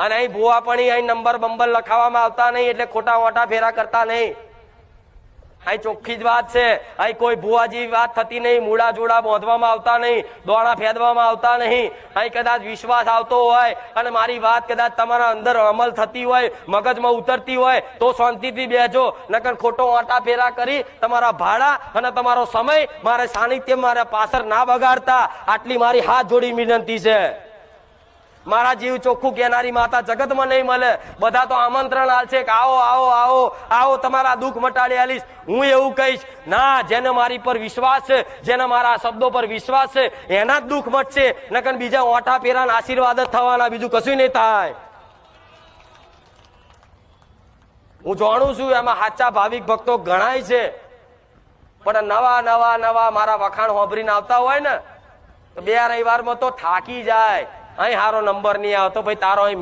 અને અહીં ભૂવા પણ અહીં નંબર બંબર લખાવવામાં આવતા નહીં, એટલે ખોટા મોટા ફેરા કરતા નહીં. અહીં ચોખ્ખી જ વાત છે. અહીં કોઈ ભૂવા જેવી વાત થતી નહીં, મૂળા જોડા બાંધવામાં આવતા નહીં, દોણા ફેદવામાં આવતા નહીં. અહીં કદાચ વિશ્વાસ આવતો હોય અને મારી વાત કદાચ તમારા અંદર અમલ થતી હોય, મગજમાં ઉતરતી હોય તો શાંતિથી બેસજો. નકર ખોટો મોટા ફેરા કરી તમારા ભાડા અને તમારો સમય મારે સાનિધ્ય મારા પાછળ ના બગાડતા, આટલી મારી હાથ જોડી વિનંતી છે. મારા જીવ ચોખ્ખું કહેનારી માતા જગતમાં નહીં મળે. બધા તો આમંત્રણ આલશે કે આવો આવો આવો આવો, તમારા દુઃખ મટાડી આલીશ. હું એવું કહીશ ના, જેને મારી પર વિશ્વાસ છે, જેને મારા શબ્દો પર વિશ્વાસ છે, એના જ દુઃખ મટશે. નકર બીજા ઓઠા ફેરાના આશીર્વાદ જ થવાના, બીજું કશું નહીં થાય. હું જાણું છું એમાં સાચા ભાવિક ભક્તો ઘણાય છે, પણ નવા નવા નવા મારા વખાણ હોભરીને આવતા હોય ને તો 2 રવિવારમાં તો થાકી જાય. અહીં હારો નંબર નહીં આવતો ભાઈ, તારો અહીં